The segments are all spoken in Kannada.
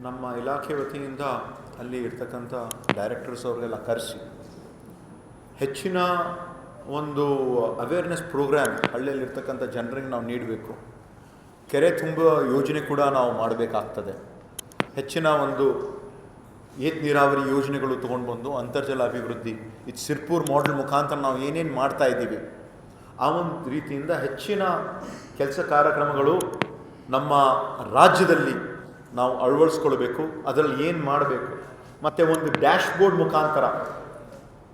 ನಮ್ಮ ಇಲಾಖೆ ವತಿಯಿಂದ ಅಲ್ಲಿ ಇರ್ತಕ್ಕಂಥ ಡೈರೆಕ್ಟರ್ಸ್ ಅವರಿಗೆಲ್ಲ ಕರೆಸಿ ಹೆಚ್ಚಿನ ಒಂದು ಅವೇರ್ನೆಸ್ ಪ್ರೋಗ್ರಾಮ್ ಹಳ್ಳಿಯಲ್ಲಿರ್ತಕ್ಕಂಥ ಜನರಿಗೆ ನಾವು ನೀಡಬೇಕು. ಕೆರೆ ತುಂಬ ಯೋಜನೆ ಕೂಡ ನಾವು ಮಾಡಬೇಕಾಗ್ತದೆ. ಹೆಚ್ಚಿನ ಒಂದು ಏತ ನೀರಾವರಿ ಯೋಜನೆಗಳು ತೊಗೊಂಡು ಬಂದು ಅಂತರ್ಜಲ ಅಭಿವೃದ್ಧಿ ಇದು ಸಿರ್ಪುರ್ ಮಾಡೆಲ್ ಮುಖಾಂತರ ನಾವು ಏನೇನು ಮಾಡ್ತಾ ಇದ್ದೀವಿ ಆ ಒಂದು ರೀತಿಯಿಂದ ಹೆಚ್ಚಿನ ಕೆಲಸ ಕಾರ್ಯಕ್ರಮಗಳು ನಮ್ಮ ರಾಜ್ಯದಲ್ಲಿ ನಾವು ಅಳವಡಿಸ್ಕೊಳ್ಬೇಕು. ಅದರಲ್ಲಿ ಏನು ಮಾಡಬೇಕು ಮತ್ತು ಒಂದು ಡ್ಯಾಶ್ ಬೋರ್ಡ್ ಮುಖಾಂತರ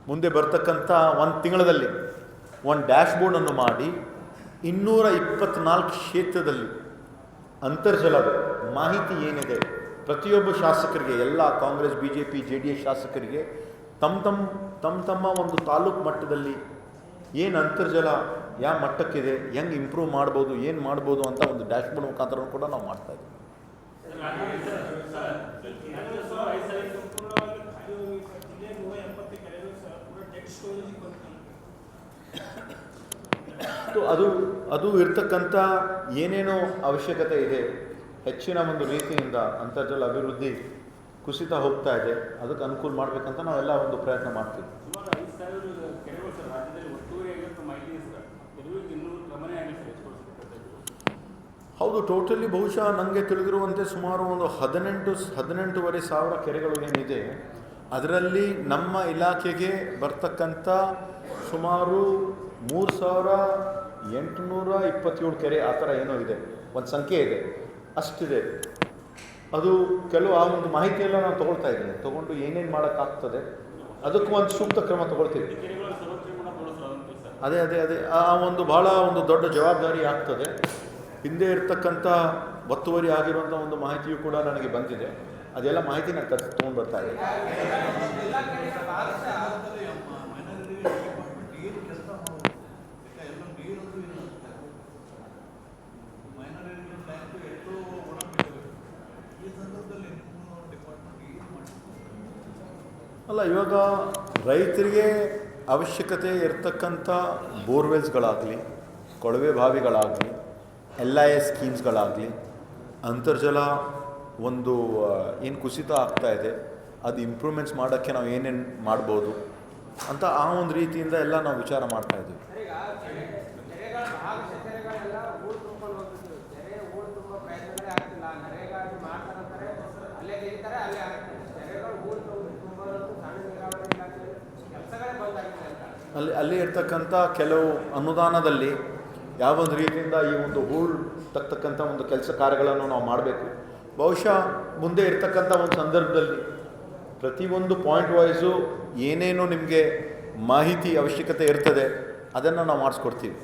ಮುಂದೆ ಬರ್ತಕ್ಕಂಥ ಒಂದು ತಿಂಗಳಲ್ಲಿ ಒಂದು ಡ್ಯಾಶ್ ಬೋರ್ಡನ್ನು ಮಾಡಿ 224 ಕ್ಷೇತ್ರದಲ್ಲಿ ಅಂತರ್ಜಲದ ಮಾಹಿತಿ ಏನಿದೆ ಪ್ರತಿಯೊಬ್ಬ ಶಾಸಕರಿಗೆ, ಎಲ್ಲ ಕಾಂಗ್ರೆಸ್ BJP JDS ಶಾಸಕರಿಗೆ ತಮ್ಮ ಒಂದು ತಾಲೂಕು ಮಟ್ಟದಲ್ಲಿ ಏನು ಅಂತರ್ಜಲ ಯಾವ ಮಟ್ಟಕ್ಕಿದೆ, ಹೆಂಗೆ ಇಂಪ್ರೂವ್ ಮಾಡ್ಬೋದು, ಏನು ಮಾಡ್ಬೋದು ಅಂತ ಒಂದು ಡ್ಯಾಶ್ ಬೋರ್ಡ್ ಮುಖಾಂತರ ಕೂಡ ನಾವು ಮಾಡ್ತಾಯಿದ್ದೀವಿ. ಅದು ಇರ್ತಕ್ಕಂಥ ಏನೇನೋ ಅವಶ್ಯಕತೆ ಇದೆ, ಹೆಚ್ಚಿನ ಒಂದು ರೀತಿಯಿಂದ ಅಂತರ್ಜಲ ಅಭಿವೃದ್ಧಿ ಕುಸಿತ ಹೋಗ್ತಾ ಇದೆ, ಅದಕ್ಕೆ ಅನುಕೂಲ ಮಾಡಬೇಕಂತ ನಾವೆಲ್ಲ ಒಂದು ಪ್ರಯತ್ನ ಮಾಡ್ತೀವಿ. ಹೌದು, ಟೋಟಲಿ ಬಹುಶಃ ನನಗೆ ತಿಳಿದಿರುವಂತೆ ಸುಮಾರು ಒಂದು 18,000 ಕೆರೆಗಳು ಏನಿದೆ ಅದರಲ್ಲಿ ನಮ್ಮ ಇಲಾಖೆಗೆ ಬರ್ತಕ್ಕಂಥ ಸುಮಾರು 3,827 ಕೆರೆ ಆ ಥರ ಏನೋ ಇದೆ, ಒಂದು ಸಂಖ್ಯೆ ಇದೆ, ಅಷ್ಟಿದೆ. ಅದು ಕೆಲವು ಆ ಒಂದು ಮಾಹಿತಿಯೆಲ್ಲ ನಾನು ತೊಗೊಳ್ತಾ ಇದ್ದೀನಿ, ತೊಗೊಂಡು ಏನೇನು ಮಾಡೋಕ್ಕಾಗ್ತದೆ ಅದಕ್ಕೂ ಒಂದು ಸೂಕ್ತ ಕ್ರಮ ತೊಗೊಳ್ತೀವಿ. ಅದೇ ಆ ಒಂದು ಭಾಳ ಒಂದು ದೊಡ್ಡ ಜವಾಬ್ದಾರಿ ಆಗ್ತದೆ. ಹಿಂದೆ ಇರ್ತಕ್ಕಂಥ ಒತ್ತುವರಿ ಆಗಿರುವಂಥ ಒಂದು ಮಾಹಿತಿಯು ಕೂಡ ನನಗೆ ಬಂದಿದೆ. ಅದೆಲ್ಲ ಮಾಹಿತಿ ನಾನು ತೊಗೊಂಡು ಬರ್ತಾ ಇದ್ದೀನಿ. ಅಲ್ಲ, ಇವಾಗ ರೈತರಿಗೆ ಅವಶ್ಯಕತೆ ಇರ್ತಕ್ಕಂಥ ಬೋರ್ವೆಲ್ಸ್ಗಳಾಗಲಿ, ಕೊಳವೆ ಬಾವಿಗಳಾಗಲಿ, LIS ಸ್ಕೀಮ್ಸ್ಗಳಾಗಲಿ, ಅಂತರ್ಜಲ ಒಂದು ಏನು ಕುಸಿತ ಆಗ್ತಾ ಇದೆ ಅದು ಇಂಪ್ರೂವ್ಮೆಂಟ್ಸ್ ಮಾಡೋಕ್ಕೆ ನಾವು ಏನೇನು ಮಾಡ್ಬೋದು ಅಂತ ಆ ಒಂದು ರೀತಿಯಿಂದ ಎಲ್ಲ ನಾವು ವಿಚಾರ ಮಾಡ್ತಾ ಇದ್ದೀವಿ. ಅಲ್ಲಿ ಇರ್ತಕ್ಕಂಥ ಕೆಲವು ಅನುದಾನದಲ್ಲಿ ಯಾವ ಒಂದು ರೀತಿಯಿಂದ ಈ ಒಂದು ಹೂಳು ತಕ್ಕಂಥ ಒಂದು ಕೆಲಸ ಕಾರ್ಯಗಳನ್ನು ನಾವು ಮಾಡಬೇಕು. ಬಹುಶಃ ಮುಂದೆ ಇರ್ತಕ್ಕಂಥ ಒಂದು ಸಂದರ್ಭದಲ್ಲಿ ಪ್ರತಿಯೊಂದು ಪಾಯಿಂಟ್ ವೈಸು ಏನೇನು ನಿಮಗೆ ಮಾಹಿತಿ ಅವಶ್ಯಕತೆ ಇರ್ತದೆ ಅದನ್ನು ನಾವು ಮಾಡಿಸ್ಕೊಡ್ತೀವಿ.